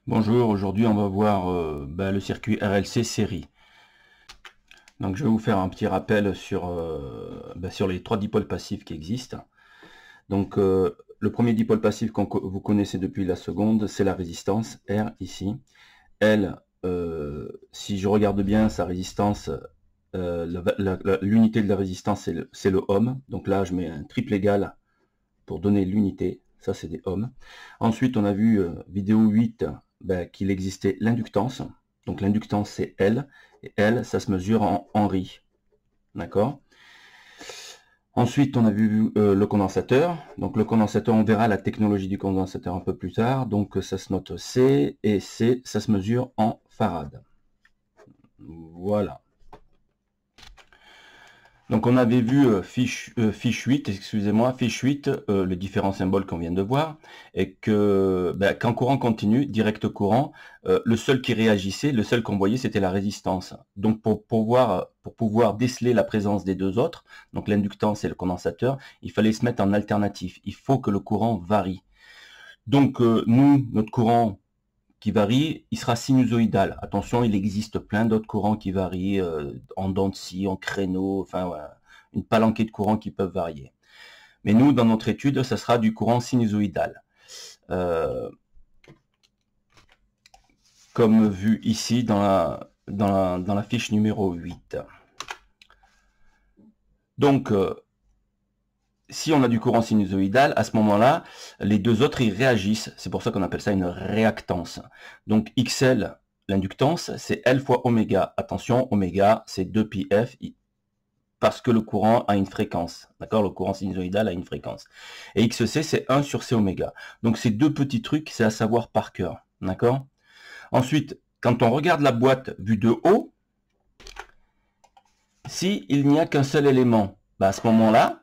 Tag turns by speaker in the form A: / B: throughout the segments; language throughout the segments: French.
A: Bonjour, aujourd'hui on va voir le circuit RLC série. Donc je vais vous faire un petit rappel sur les trois dipôles passifs qui existent. Donc le premier dipôle passif vous connaissez depuis la seconde, c'est la résistance, R ici. L, si je regarde bien sa résistance, l'unité de la résistance c'est le ohm. Donc là je mets un triple égal pour donner l'unité, ça c'est des ohms. Ensuite on a vu vidéo 8 qu'il existait l'inductance, donc l'inductance c'est L, et L ça se mesure en Henry, d'accord. Ensuite on a vu le condensateur, donc le condensateur on verra la technologie du condensateur un peu plus tard, donc ça se note C, et C ça se mesure en farad. Voilà. Donc on avait vu fiche 8, excusez-moi, fiche 8, le différents symboles qu'on vient de voir, et que qu'en courant continu, direct courant, le seul qui réagissait, le seul qu'on voyait, c'était la résistance. Donc pour pouvoir déceler la présence des deux autres, donc l'inductance et le condensateur, il fallait se mettre en alternatif. Il faut que le courant varie. Donc nous, notre courant qui varie, il sera sinusoïdal. Attention, il existe plein d'autres courants qui varient en dents de scie, en créneau, enfin voilà, une palanquée de courants qui peuvent varier. Mais nous, dans notre étude, ça sera du courant sinusoïdal. Comme vu ici dans la fiche numéro 8. Donc, si on a du courant sinusoïdal, à ce moment-là, les deux autres, ils réagissent. C'est pour ça qu'on appelle ça une réactance. Donc, XL, l'inductance, c'est L fois oméga. Attention, oméga, c'est 2πf, parce que le courant a une fréquence. D'accord? Le courant sinusoïdal a une fréquence. Et XC, c'est 1 sur C oméga. Donc, ces deux petits trucs, c'est à savoir par cœur. D'accord? Ensuite, quand on regarde la boîte vue de haut, s'il n'y a qu'un seul élément, à ce moment-là,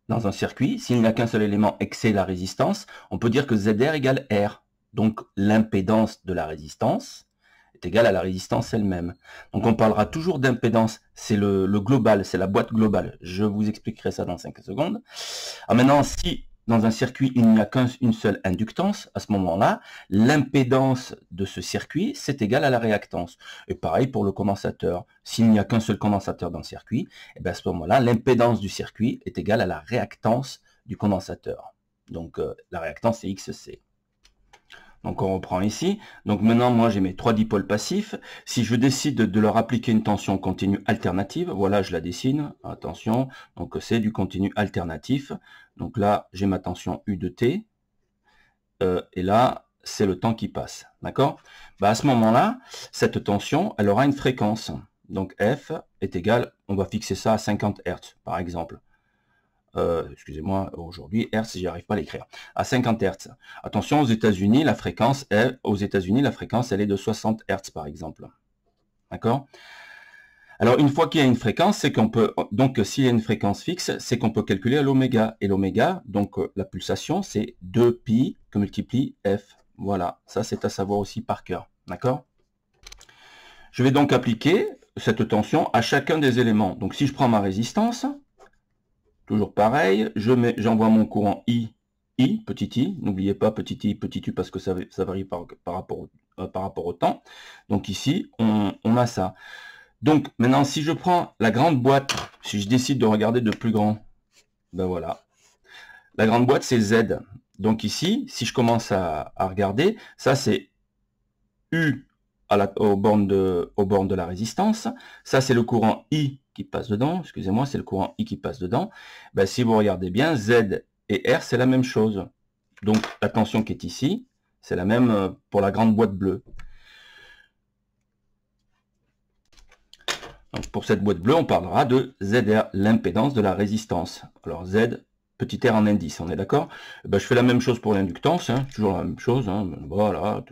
A: dans un circuit, s'il n'y a qu'un seul élément et que c'est la résistance, on peut dire que ZR égale R. Donc l'impédance de la résistance est égale à la résistance elle-même. Donc on parlera toujours d'impédance, c'est le global, c'est la boîte globale. Je vous expliquerai ça dans 5 secondes. Alors maintenant, si dans un circuit, il n'y a qu'une seule inductance, à ce moment-là, l'impédance de ce circuit, c'est égal à la réactance. Et pareil pour le condensateur. S'il n'y a qu'un seul condensateur dans le circuit, et bien à ce moment-là, l'impédance du circuit est égale à la réactance du condensateur. Donc la réactance, c'est XC. Donc on reprend ici. Donc maintenant, moi j'ai mes trois dipôles passifs. Si je décide de leur appliquer une tension continue alternative, voilà, je la dessine. Attention, donc c'est du continu alternatif. Donc là, j'ai ma tension U de T. Et là, c'est le temps qui passe. D'accord? À ce moment-là, cette tension, elle aura une fréquence. Donc F est égal, on va fixer ça à 50 Hz, par exemple. Excusez-moi, aujourd'hui, Hertz, j'y arrive pas à l'écrire, à 50 Hertz. Attention, aux États-Unis, la fréquence est de 60 Hertz, par exemple. D'accord? Alors, une fois qu'il y a une fréquence, c'est qu'on peut, donc, s'il y a une fréquence fixe, c'est qu'on peut calculer à l'oméga. Et l'oméga, donc, la pulsation, c'est 2pi que multiplie F. Voilà, ça, c'est à savoir aussi par cœur. D'accord? Je vais donc appliquer cette tension à chacun des éléments. Donc, si je prends ma résistance, toujours pareil, j'envoie mon courant I, petit i, n'oubliez pas petit i, petit u, parce que ça varie par rapport au temps. Donc ici, on a ça. Donc maintenant, si je prends la grande boîte, si je décide de regarder de plus grand, ben voilà. La grande boîte, c'est Z. Donc ici, si je commence à regarder, ça c'est U aux bornes de la résistance. Ça, c'est le courant I qui passe dedans. Excusez-moi, c'est le courant I qui passe dedans. Si vous regardez bien, Z et R, c'est la même chose. Donc, la tension qui est ici, c'est la même pour la grande boîte bleue. Donc, pour cette boîte bleue, on parlera de ZR, l'impédance de la résistance. Alors, Z, petit r en indice, on est d'accord? Je fais la même chose pour l'inductance, toujours la même chose. Voilà,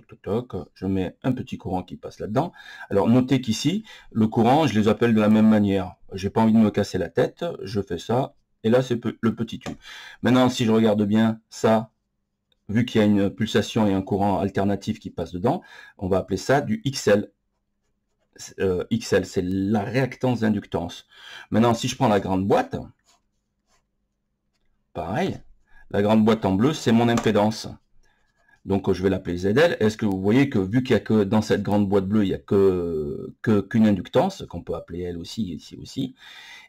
A: je mets un petit courant qui passe là-dedans. Alors, notez qu'ici, le courant, je les appelle de la même manière. J'ai pas envie de me casser la tête, je fais ça, et là, c'est le petit u. Maintenant, si je regarde bien ça, vu qu'il y a une pulsation et un courant alternatif qui passe dedans, on va appeler ça du XL. XL, c'est la réactance d'inductance. Maintenant, si je prends la grande boîte, pareil, la grande boîte en bleu, c'est mon impédance. Donc je vais l'appeler ZL. Est-ce que vous voyez que vu qu'il n'y a que dans cette grande boîte bleue, il n'y a qu'une inductance, qu'on peut appeler elle aussi, ici aussi,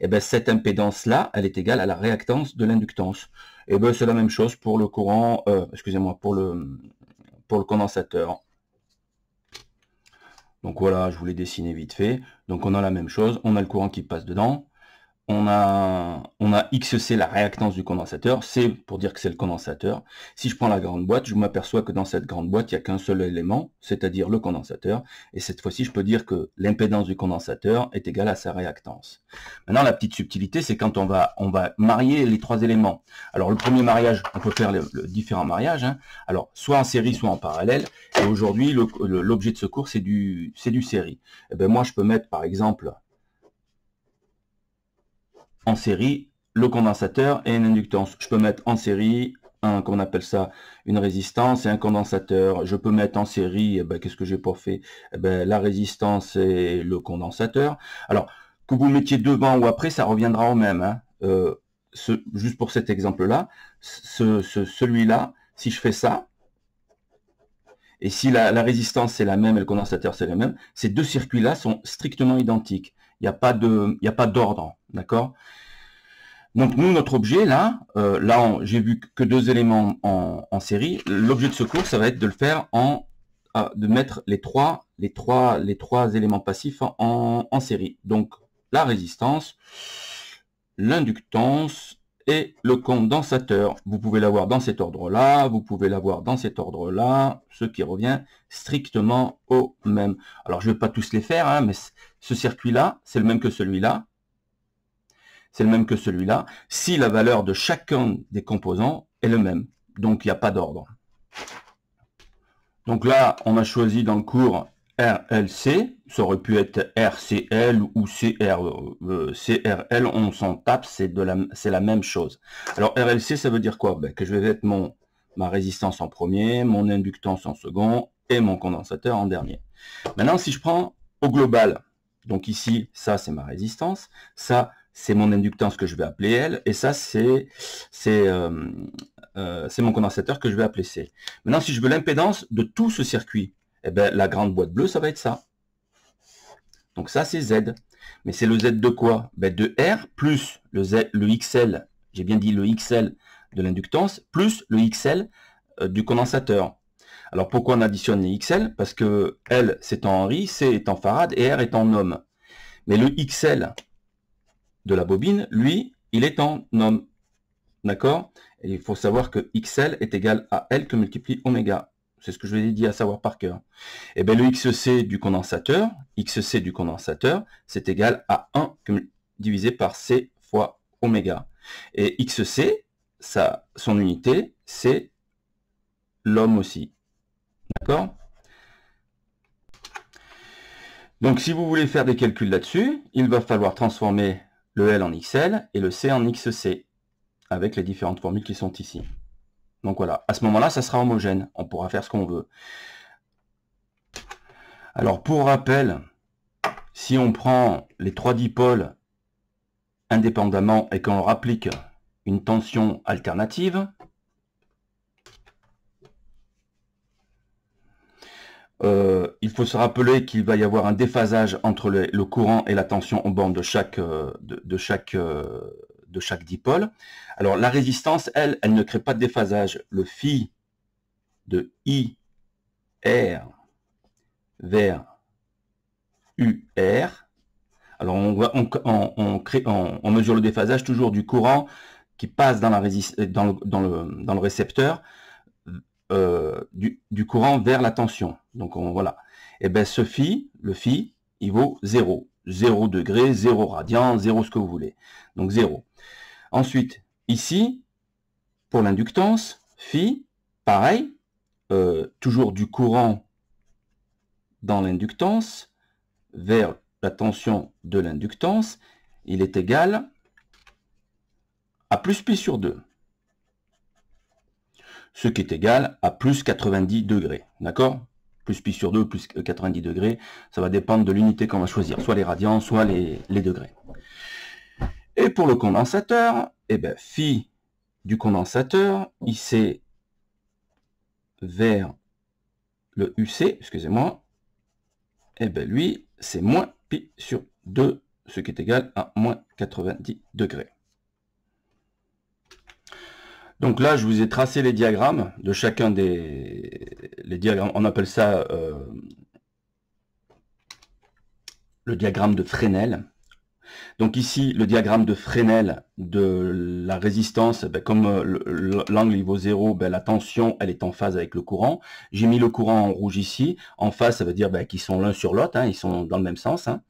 A: et bien cette impédance-là, elle est égale à la réactance de l'inductance. Et bien c'est la même chose pour le courant, excusez-moi, pour le condensateur. Donc voilà, je vous l'ai dessiné vite fait. Donc on a la même chose, on a le courant qui passe dedans. On a XC, la réactance du condensateur, c'est pour dire que c'est le condensateur. Si je prends la grande boîte, je m'aperçois que dans cette grande boîte, il n'y a qu'un seul élément, c'est-à-dire le condensateur. Et cette fois-ci, je peux dire que l'impédance du condensateur est égale à sa réactance. Maintenant, la petite subtilité, c'est quand on va marier les trois éléments. Alors, le premier mariage, on peut faire le différents mariages. Hein. Alors, soit en série, soit en parallèle. Et aujourd'hui, l'objet de ce cours, c'est du série. Et ben moi, je peux mettre, par exemple, en série le condensateur et une inductance. Je peux mettre en série qu'on appelle ça une résistance et un condensateur. Je peux mettre en série, qu'est-ce que j'ai pas fait, la résistance et le condensateur. Alors que vous mettiez devant ou après, ça reviendra au même. Hein. Juste pour cet exemple-là, celui-là, si je fais ça, et si la résistance c'est la même et le condensateur c'est le même, ces deux circuits-là sont strictement identiques. Il n'y a pas d'ordre, d'accord? Donc nous, notre objet, là j'ai vu que deux éléments en série. L'objet de ce cours, ça va être de le faire de mettre les trois éléments passifs en série. Donc la résistance, l'inductance et le condensateur. Vous pouvez l'avoir dans cet ordre-là, vous pouvez l'avoir dans cet ordre-là, ce qui revient strictement au même. Alors je ne vais pas tous les faire, hein, mais ce circuit-là, c'est le même que celui-là. C'est le même que celui-là, si la valeur de chacun des composants est le même. Donc il n'y a pas d'ordre. Donc là, on a choisi dans le cours RLC, ça aurait pu être RCL ou CRL, on s'en tape, c'est la même chose. Alors RLC, ça veut dire quoi? Que je vais mettre ma résistance en premier, mon inductance en second et mon condensateur en dernier. Maintenant, si je prends au global, donc ici, ça c'est ma résistance, ça c'est mon inductance que je vais appeler L, et ça c'est mon condensateur que je vais appeler C. Maintenant, si je veux l'impédance de tout ce circuit, eh ben, la grande boîte bleue, ça va être ça. Donc ça, c'est Z. Mais c'est le Z de quoi? De R plus le XL, j'ai bien dit le XL de l'inductance, plus le XL du condensateur. Alors pourquoi on additionne les XL? Parce que L, c'est en Henry, C est en farad et R est en ohm. Mais le XL de la bobine, lui, il est en ohm. D'accord? Et il faut savoir que XL est égal à L que multiplie oméga. C'est ce que je vous ai dit à savoir par cœur. Et bien le XC du condensateur, c'est égal à 1 divisé par C fois oméga. Et XC, son unité, c'est l'ohm aussi. D'accord? Donc si vous voulez faire des calculs là-dessus, il va falloir transformer le L en XL et le C en XC, avec les différentes formules qui sont ici. Donc voilà, à ce moment-là, ça sera homogène. On pourra faire ce qu'on veut. Alors pour rappel, si on prend les trois dipôles indépendamment et qu'on leur applique une tension alternative, il faut se rappeler qu'il va y avoir un déphasage entre le courant et la tension aux bornes de chaque dipôle. Alors la résistance, elle ne crée pas de déphasage. Le phi de IR vers UR, alors on mesure le déphasage toujours du courant qui passe dans le récepteur, du courant vers la tension. Donc voilà. Et bien ce phi, le phi, il vaut 0. 0 degré, 0 radian, 0 ce que vous voulez. Donc 0. Ensuite, ici, pour l'inductance, phi, pareil, toujours du courant dans l'inductance vers la tension de l'inductance, il est égal à plus pi sur 2. Ce qui est égal à plus 90 degrés. D'accord? Plus pi sur 2, plus 90 degrés, ça va dépendre de l'unité qu'on va choisir, soit les radians, soit les degrés. Et pour le condensateur, eh bien, phi du condensateur, il c'est vers le UC, excusez-moi, et bien lui, c'est moins pi sur 2, ce qui est égal à moins 90 degrés. Donc là, je vous ai tracé les diagrammes de chacun les diagrammes. On appelle ça le diagramme de Fresnel. Donc ici, le diagramme de Fresnel de la résistance, ben, comme l'angle il vaut 0, ben, la tension elle est en phase avec le courant. J'ai mis le courant en rouge ici. En phase, ça veut dire ben, qu'ils sont l'un sur l'autre, hein, ils sont dans le même sens. Hein.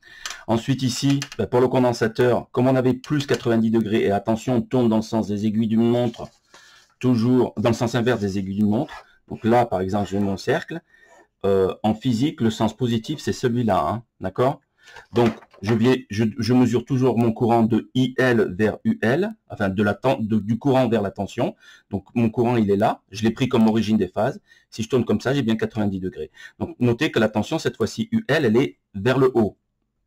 A: Ensuite ici, ben, pour le condensateur, comme on avait plus 90 degrés, et attention, on tourne dans le sens des aiguilles d'une montre, toujours dans le sens inverse des aiguilles d'une montre. Donc là, par exemple, j'ai mon cercle. En physique, le sens positif, c'est celui-là, hein, d'accord? Donc, je mesure toujours mon courant de IL vers UL, enfin du courant vers la tension. Donc, mon courant, il est là. Je l'ai pris comme origine des phases. Si je tourne comme ça, j'ai bien 90 degrés. Donc, notez que la tension, cette fois-ci, UL, elle est vers le haut,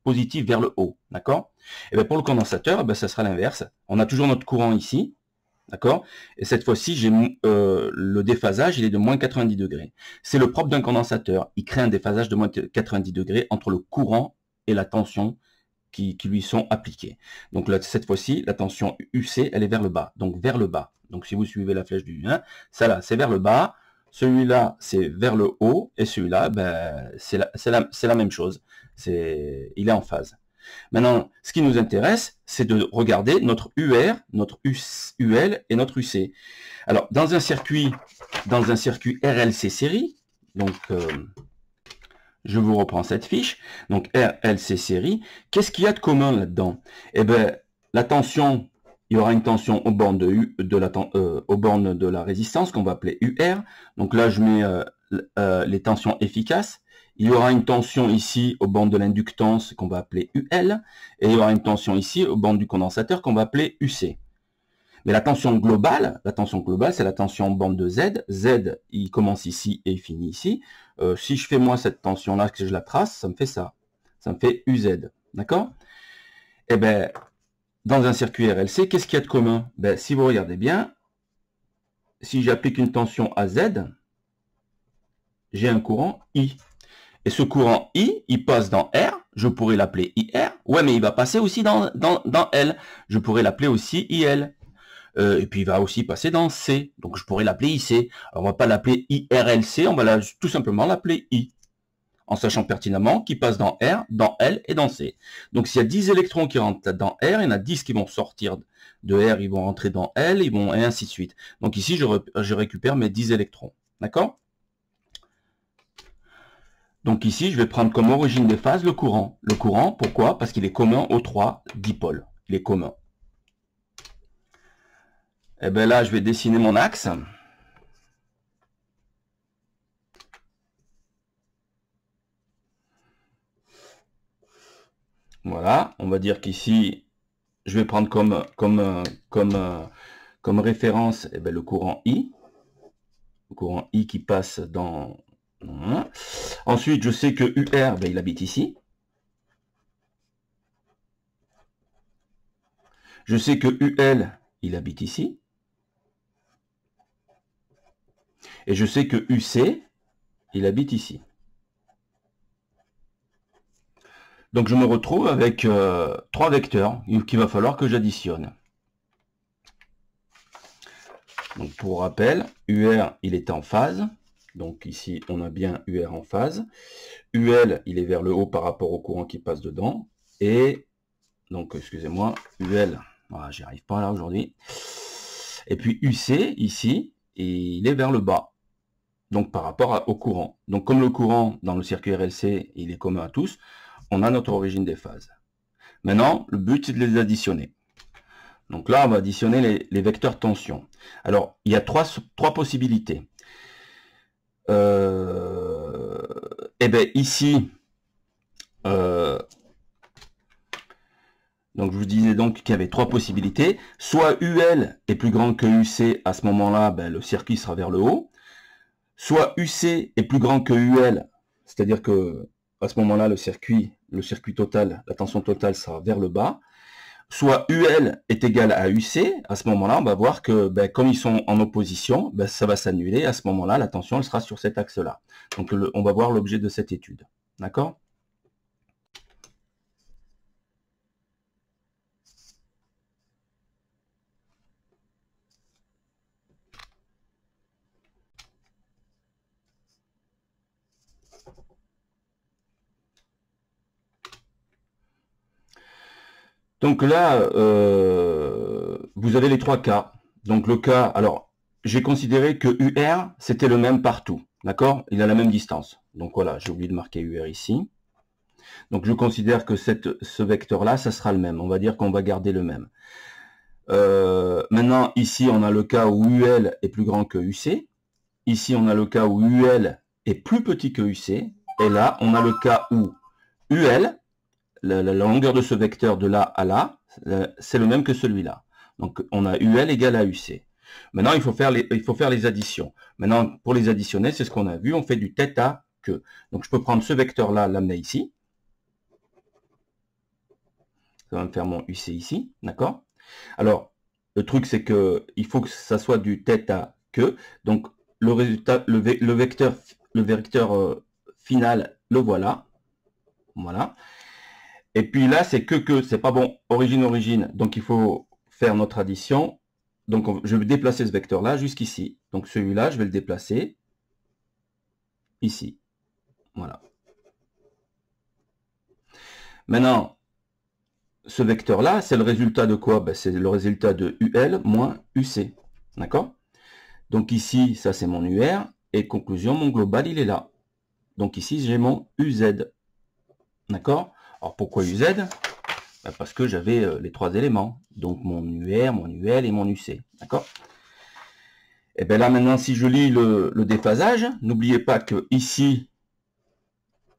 A: positive vers le haut, d'accord? Et bien, pour le condensateur, ben, ça sera l'inverse. On a toujours notre courant ici, d'accord? Et cette fois-ci, j'ai le déphasage, il est de moins 90 degrés. C'est le propre d'un condensateur. Il crée un déphasage de moins 90 degrés entre le courant et la tension qui lui sont appliquées. Donc là, cette fois-ci, la tension UC, elle est vers le bas. Donc vers le bas. Donc si vous suivez la flèche du 1, ça là, c'est vers le bas. Celui-là, c'est vers le haut. Et celui-là, ben, c'est la même chose. Il est en phase. Maintenant, ce qui nous intéresse, c'est de regarder notre UR, notre UL et notre UC. Alors, dans un circuit RLC série, donc je vous reprends cette fiche, donc RLC série, qu'est-ce qu'il y a de commun là-dedans? Eh bien, la tension, il y aura une tension aux bornes aux bornes de la résistance qu'on va appeler UR. Donc là, je mets les tensions efficaces. Il y aura une tension ici aux bornes de l'inductance qu'on va appeler UL, et il y aura une tension ici aux bornes du condensateur qu'on va appeler UC. Mais la tension globale, c'est la tension bande de Z. Z, il commence ici et il finit ici. Si je fais moi cette tension-là, que je la trace, ça me fait ça. Ça me fait UZ. D'accord? Eh bien, dans un circuit RLC, qu'est-ce qu'il y a de commun? Ben, si vous regardez bien, si j'applique une tension à Z, j'ai un courant I. Et ce courant I, il passe dans R, je pourrais l'appeler IR. Ouais, mais il va passer aussi dans L. Je pourrais l'appeler aussi IL. Et puis il va aussi passer dans C. Donc je pourrais l'appeler IC. Alors, on va pas l'appeler IRLC, on va tout simplement l'appeler I. En sachant pertinemment qu'il passe dans R, dans L et dans C. Donc s'il y a 10 électrons qui rentrent dans R, il y en a 10 qui vont sortir de R, ils vont rentrer dans L, et ainsi de suite. Donc ici, je récupère mes 10 électrons. D'accord? Donc ici, je vais prendre comme origine des phases le courant. Le courant, pourquoi? Parce qu'il est commun aux 3 dipôles. Il est commun. Et bien là, je vais dessiner mon axe. Voilà, on va dire qu'ici, je vais prendre comme référence eh bien, le courant I. Le courant I qui passe dans... Voilà. Ensuite, je sais que UR, ben, il habite ici. Je sais que UL, il habite ici. Et je sais que UC, il habite ici. Donc je me retrouve avec 3 vecteurs qu'il va falloir que j'additionne. Donc pour rappel, UR, il est en phase. Donc ici, on a bien UR en phase. UL, il est vers le haut par rapport au courant qui passe dedans. Et, donc, excusez-moi, UL, voilà, j'y arrive pas là aujourd'hui. Et puis UC, ici, il est vers le bas. Donc par rapport au courant. Donc comme le courant dans le circuit RLC, il est commun à tous, on a notre origine des phases. Maintenant, le but, c'est de les additionner. Donc là, on va additionner les vecteurs tension. Alors, il y a trois possibilités. Eh bien, ici, donc je vous disais donc qu'il y avait 3 possibilités. Soit UL est plus grand que UC, à ce moment-là, ben, le circuit sera vers le haut. Soit UC est plus grand que UL, c'est-à-dire que à ce moment-là, le circuit total, la tension totale sera vers le bas. soit UL est égal à UC, à ce moment-là, on va voir que comme ils sont en opposition, ça va s'annuler. À ce moment-là, la tension elle sera sur cet axe-là. Donc on va voir l'objet de cette étude. D'accord? Donc là, vous avez les trois cas. Donc le cas, alors, j'ai considéré que UR, c'était le même partout. D'accord? Il a la même distance. Donc voilà, j'ai oublié de marquer UR ici. Donc je considère que ce vecteur-là, ça sera le même. On va dire qu'on va garder le même. Maintenant, ici, on a le cas où UL est plus grand que UC. Ici, on a le cas où UL est plus petit que UC. Et là, on a le cas où UL, la longueur de ce vecteur de là à là, c'est le même que celui-là. Donc, on a UL égale à UC. Maintenant, il faut faire les additions. Maintenant, pour les additionner, c'est ce qu'on a vu. On fait du tête à queue. Donc, je peux prendre ce vecteur-là, l'amener ici. Ça va me faire mon UC ici. D'accord? Alors, le truc, c'est que il faut que ça soit du tête à queue. Donc, le résultat, le vecteur final, le voilà. Voilà. Et puis là, c'est que, c'est pas bon, origine. Donc, il faut faire notre addition. Donc, je vais déplacer ce vecteur-là jusqu'ici. Donc, celui-là, je vais le déplacer ici. Voilà. Maintenant, ce vecteur-là, c'est le résultat de quoi? C'est le résultat de UL moins UC. D'accord? Donc ici, ça c'est mon UR. Et conclusion, mon global, il est là. Donc ici, j'ai mon UZ. D'accord? Alors pourquoi UZ? Parce que j'avais les trois éléments. Donc mon UR, mon UL et mon UC. D'accord? Et bien là maintenant, si je lis le déphasage, n'oubliez pas que ici,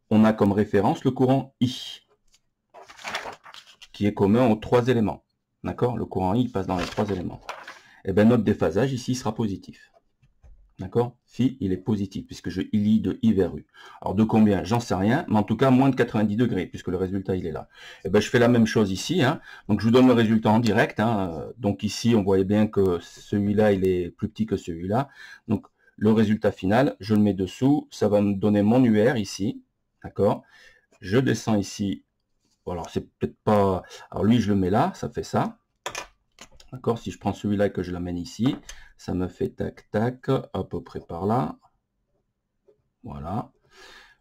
A: on a comme référence le courant I, qui est commun aux trois éléments. D'accord? Le courant I passe dans les trois éléments. Et bien notre déphasage ici sera positif. D'accord? Phi, il est positif, puisque je lis de I vers U. Alors, de combien? J'en sais rien, mais en tout cas, moins de 90 degrés, puisque le résultat, il est là. Et ben, je fais la même chose ici, hein. Donc, je vous donne le résultat en direct, hein. Donc, ici, on voyait bien que celui-là, il est plus petit que celui-là. Donc, le résultat final, je le mets dessous, ça va me donner mon UR ici. D'accord? Je descends ici. Bon, alors, c'est peut-être pas... Alors, lui, je le mets là, ça fait ça. D'accord? Si je prends celui-là et que je l'amène ici, ça me fait tac, tac, à peu près par là. Voilà.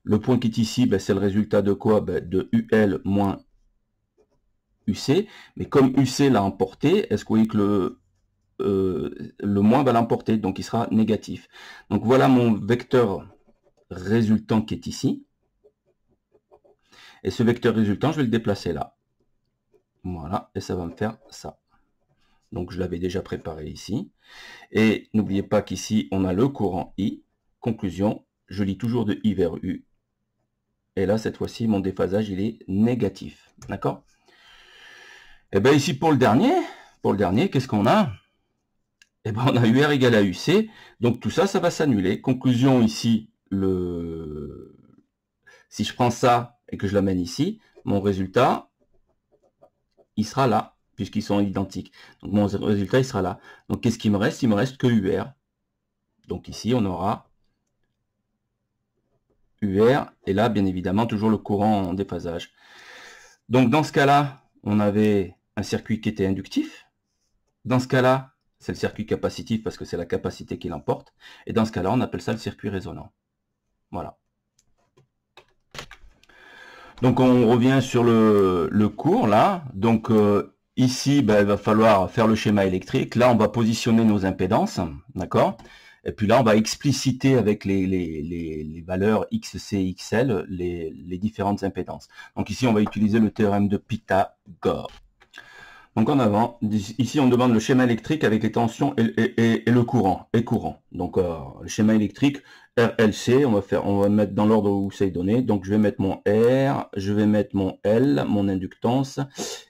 A: Le point qui est ici, c'est le résultat de quoi? De UL moins UC. Mais comme UC l'a emporté, est-ce que vous voyez que le moins va l'emporter? Donc il sera négatif. Donc voilà mon vecteur résultant qui est ici. Et ce vecteur résultant, je vais le déplacer là. Voilà. Et ça va me faire ça. Donc je l'avais déjà préparé ici. Et n'oubliez pas qu'ici, on a le courant I. Conclusion, je lis toujours de I vers U. Et là, cette fois-ci, mon déphasage, il est négatif. D'accord? Et bien ici, pour le dernier, qu'est-ce qu'on a? Eh bien, on a UR égale à UC. Donc tout ça, ça va s'annuler. Conclusion ici, si je prends ça et que je l'amène ici, mon résultat, il sera là, puisqu'ils sont identiques. Donc mon résultat, il sera là. Donc qu'est-ce qui me reste? Il me reste que UR. Donc ici, on aura UR, et là, bien évidemment, toujours le courant en déphasage. Donc dans ce cas-là, on avait un circuit qui était inductif. Dans ce cas-là, c'est le circuit capacitif parce que c'est la capacité qui l'emporte. Et dans ce cas-là, on appelle ça le circuit résonant. Voilà. Donc on revient sur le cours là. Donc ici, il va falloir faire le schéma électrique. Là, on va positionner nos impédances, d'accord? Et puis là, on va expliciter avec les valeurs XC, XL les différentes impédances. Donc ici, on va utiliser le théorème de Pythagore. Donc en avant, ici on demande le schéma électrique avec les tensions et le courant. Donc le schéma électrique, RLC, on va mettre dans l'ordre où c'est donné. Donc je vais mettre mon R, je vais mettre mon L, mon inductance,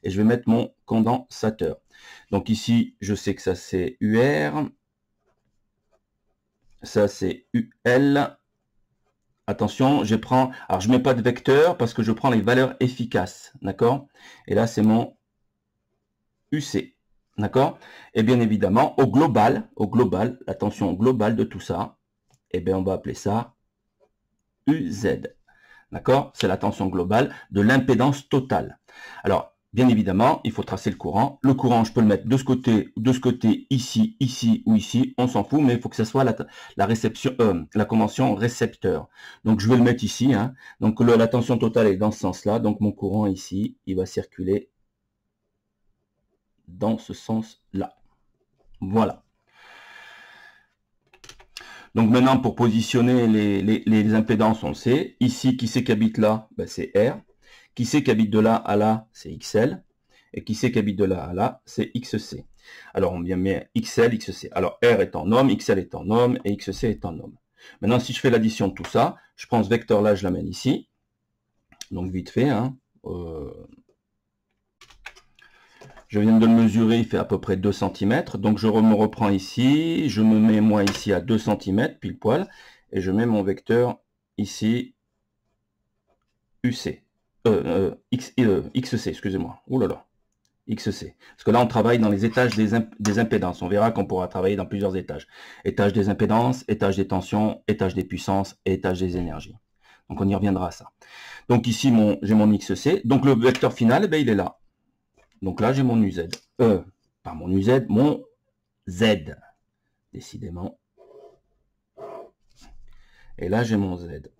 A: et je vais mettre mon condensateur. Donc ici, je sais que ça c'est UR, ça c'est UL. Attention, alors je mets pas de vecteur parce que je prends les valeurs efficaces, d'accord? Et là c'est mon UC. D'accord? Et bien évidemment, au global, la tension globale de tout ça, eh bien, on va appeler ça UZ. D'accord? C'est la tension globale de l'impédance totale. Alors, bien évidemment, il faut tracer le courant. Le courant, je peux le mettre de ce côté, ici, ici ou ici, on s'en fout, mais il faut que ce soit la convention récepteur. Donc, je vais le mettre ici. Hein. Donc, la tension totale est dans ce sens-là. Donc, mon courant ici, il va circuler dans ce sens-là. Voilà. Donc maintenant, pour positionner les impédances, on le sait. Ici, qui c'est qui habite là? Ben, c'est R. Qui c'est qui habite de là à là? C'est XL. Et qui c'est qui habite de là à là? C'est XC. Alors, on vient mettre XL, XC. Alors, R est en ohm, XL est en ohm, et XC est en ohm. Maintenant, si je fais l'addition de tout ça, je prends ce vecteur-là, je l'amène ici. Donc, vite fait, hein, je viens de le mesurer, il fait à peu près 2 cm. Donc je me reprends ici, je me mets moi ici à 2 cm, pile poil, et je mets mon vecteur ici, UC. XC, excusez-moi. Ouh là là. XC. Parce que là, on travaille dans les étages des impédances. On verra qu'on pourra travailler dans plusieurs étages. Étage des impédances, étage des tensions, étage des puissances et étage des énergies. Donc on y reviendra à ça. Donc ici, j'ai mon XC. Donc le vecteur final, eh bien, il est là. Donc là, j'ai mon UZ. Pas mon UZ, mon Z. Décidément. Et là, j'ai mon Z.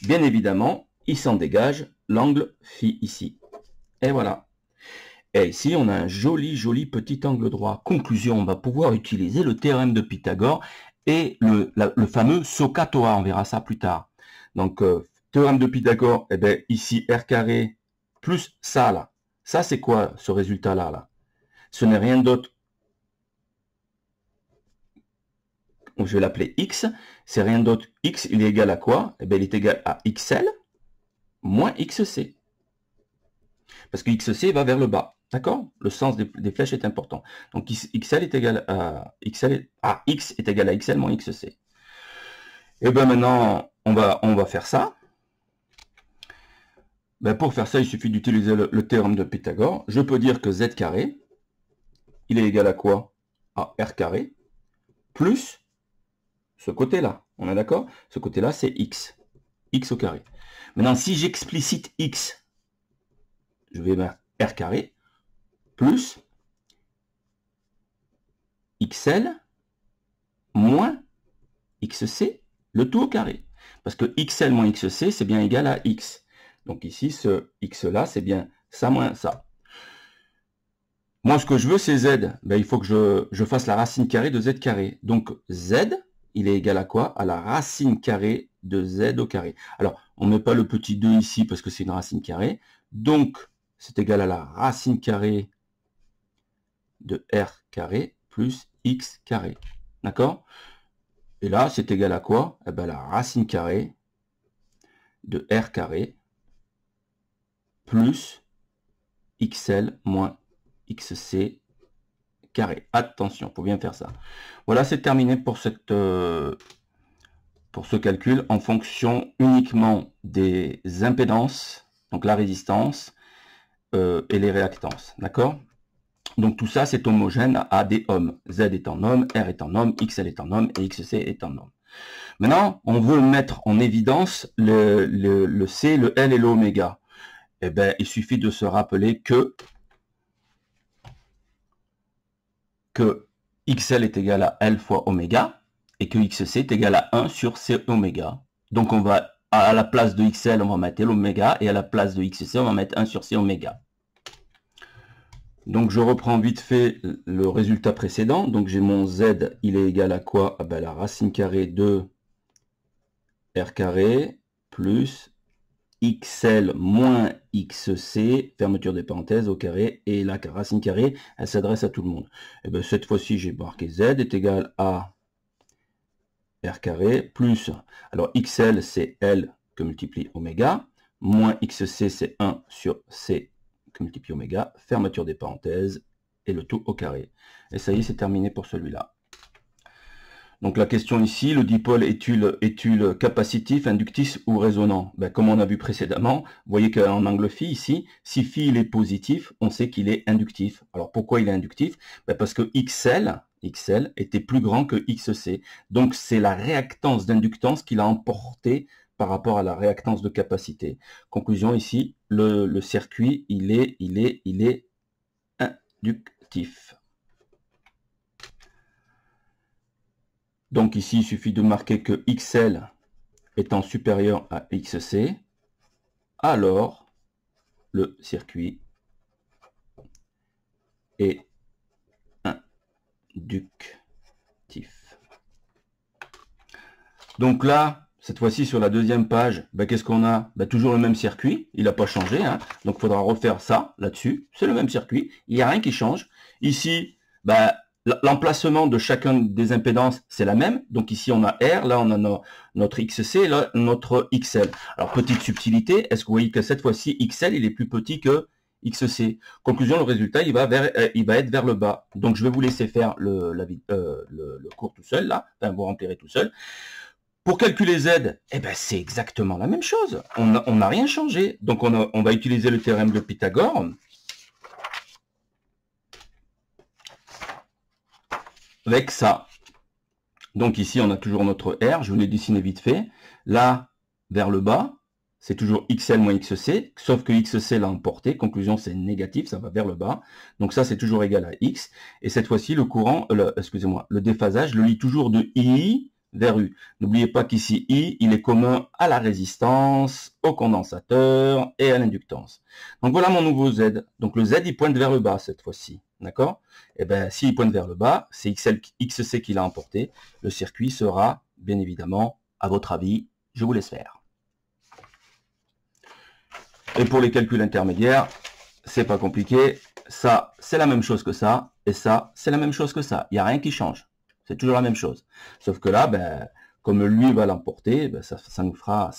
A: Bien évidemment, il s'en dégage l'angle phi ici. Et voilà. Et ici, on a un joli, joli petit angle droit. Conclusion, on va pouvoir utiliser le théorème de Pythagore et le fameux SOHCAHTOA. On verra ça plus tard. Donc, théorème de Pythagore, eh bien, ici, R carré plus ça, là. Ça, c'est quoi, ce résultat-là, là? Ce n'est rien d'autre. Je vais l'appeler X. C'est rien d'autre. X, il est égal à quoi? Eh bien, il est égal à XL moins XC. Parce que XC va vers le bas. D'accord? Le sens des flèches est important. Donc, XL est égal à X est égal à XL moins XC. Et bien maintenant, on va faire ça. Ben, pour faire ça, il suffit d'utiliser le théorème de Pythagore. Je peux dire que Z carré, il est égal à quoi? À R carré, plus ce côté-là. On est d'accord? Ce côté-là, c'est X. X au carré. Maintenant, si j'explicite X, je vais mettre R carré, plus XL, moins XC, le tout au carré. Parce que XL moins XC, c'est bien égal à X. Donc ici, ce X-là, c'est bien ça moins ça. Moi, ce que je veux, c'est Z. Ben, il faut que je fasse la racine carrée de Z carré. Donc Z, il est égal à quoi? À la racine carrée de Z au carré. Alors, on ne met pas le petit 2 ici parce que c'est une racine carrée. Donc, c'est égal à la racine carrée de R carré plus X carré. D'accord? Et là, c'est égal à quoi? Eh ben, la racine carrée de R carré plus XL moins XC carré. Attention, faut bien faire ça. Voilà, c'est terminé pour ce calcul en fonction uniquement des impédances, donc la résistance et les réactances. D'accord? Donc tout ça, c'est homogène à des ohms. Z est en ohm, R est en ohm, XL est en ohm et XC est en ohm. Maintenant, on veut mettre en évidence le C, le L et l'oméga. Eh bien, il suffit de se rappeler que XL est égal à L fois oméga et que XC est égal à 1 sur C oméga. Donc on va, à la place de XL, on va mettre l'oméga et à la place de XC, on va mettre 1 sur C oméga. Donc je reprends vite fait le résultat précédent. Donc j'ai mon Z, il est égal à quoi? Ah ben, la racine carrée de R carré plus XL moins XC, fermeture des parenthèses au carré, et la racine carrée, elle s'adresse à tout le monde. Et bien cette fois-ci, j'ai marqué Z est égal à R carré plus, alors XL c'est L que multiplie oméga, moins XC c'est 1 sur C que multiplie oméga, fermeture des parenthèses, et le tout au carré. Et ça y est, c'est terminé pour celui-là. Donc la question ici, le dipôle est-il capacitif, inductif ou résonant? Ben, comme on a vu précédemment, vous voyez qu'en angle phi ici, si phi il est positif, on sait qu'il est inductif. Alors pourquoi il est inductif? Ben, parce que XL était plus grand que XC. Donc c'est la réactance d'inductance qu'il a emporté par rapport à la réactance de capacité. Conclusion ici, le circuit, il est inductif. Donc ici, il suffit de marquer que XL étant supérieur à XC, alors le circuit est inductif. Donc là, cette fois-ci sur la deuxième page, ben, qu'est-ce qu'on a? Ben, toujours le même circuit, il n'a pas changé, hein. Donc il faudra refaire ça là-dessus, c'est le même circuit, il n'y a rien qui change. Ici, ben, l'emplacement de chacun des impédances, c'est la même. Donc ici, on a R, là, on a notre XC, là, notre XL. Alors, petite subtilité, est-ce que vous voyez que cette fois-ci, XL, il est plus petit que XC? Conclusion, le résultat, il va être vers le bas. Donc, je vais vous laisser faire le cours tout seul, là. Enfin, vous remplirez tout seul. Pour calculer Z, eh ben, c'est exactement la même chose. On n'a rien changé. Donc, on va utiliser le théorème de Pythagore. Avec ça. Donc ici, on a toujours notre R, je vous l'ai dessiné vite fait. Là, vers le bas, c'est toujours XL moins XC, sauf que XC l'a emporté. Conclusion, c'est négatif, ça va vers le bas. Donc ça, c'est toujours égal à X. Et cette fois-ci, le courant, excusez-moi, le déphasage, le lit toujours de I vers U. N'oubliez pas qu'ici, I, il est commun à la résistance, au condensateur et à l'inductance. Donc voilà mon nouveau Z. Donc le Z, il pointe vers le bas cette fois-ci. D'accord? Et bien, s'il pointe vers le bas, c'est XC qui l'a emporté. Le circuit sera, bien évidemment, à votre avis, je vous laisse faire. Et pour les calculs intermédiaires, c'est pas compliqué. Ça, c'est la même chose que ça. Et ça, c'est la même chose que ça. Il n'y a rien qui change. C'est toujours la même chose. Sauf que là, ben, comme lui va l'emporter, ben, ça nous fera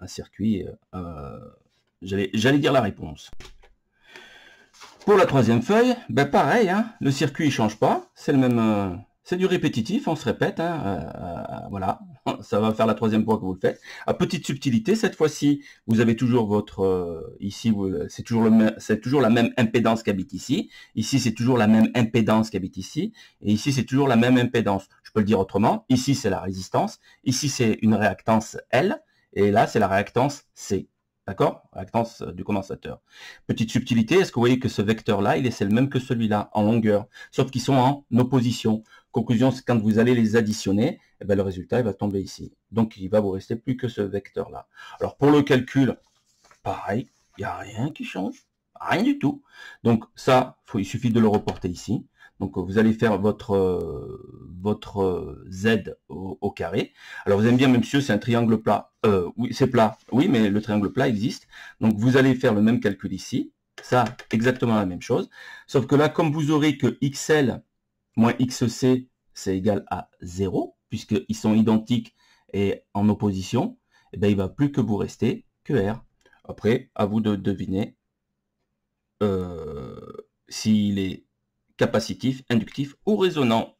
A: un circuit. J'allais dire la réponse. Pour la troisième feuille, ben pareil, hein, le circuit ne change pas, c'est le même, c'est du répétitif, on se répète, hein, voilà, ça va faire la troisième fois que vous le faites. À petite subtilité, cette fois-ci, vous avez toujours votre, ici, c'est toujours la même impédance qui habite ici, ici c'est toujours la même impédance qui habite ici, et ici c'est toujours la même impédance. Je peux le dire autrement, ici c'est la résistance, ici c'est une réactance L, et là c'est la réactance C. D'accord? Réactance du condensateur. Petite subtilité, est-ce que vous voyez que ce vecteur-là, c'est le même que celui-là, en longueur, sauf qu'ils sont en opposition. Conclusion, c'est quand vous allez les additionner, eh bien, le résultat il va tomber ici. Donc, il va vous rester plus que ce vecteur-là. Alors, pour le calcul, pareil, il n'y a rien qui change, rien du tout. Donc, ça, il suffit de le reporter ici. Donc, vous allez faire votre Z au carré. Alors, vous aimez bien, monsieur, c'est un triangle plat. Oui, c'est plat. Oui, mais le triangle plat existe. Donc, vous allez faire le même calcul ici. Ça, exactement la même chose. Sauf que là, comme vous aurez que XL moins XC, c'est égal à 0, puisqu'ils sont identiques et en opposition, eh bien, il ne va plus que vous rester que R. Après, à vous de deviner s'il est capacitif, inductif ou résonant.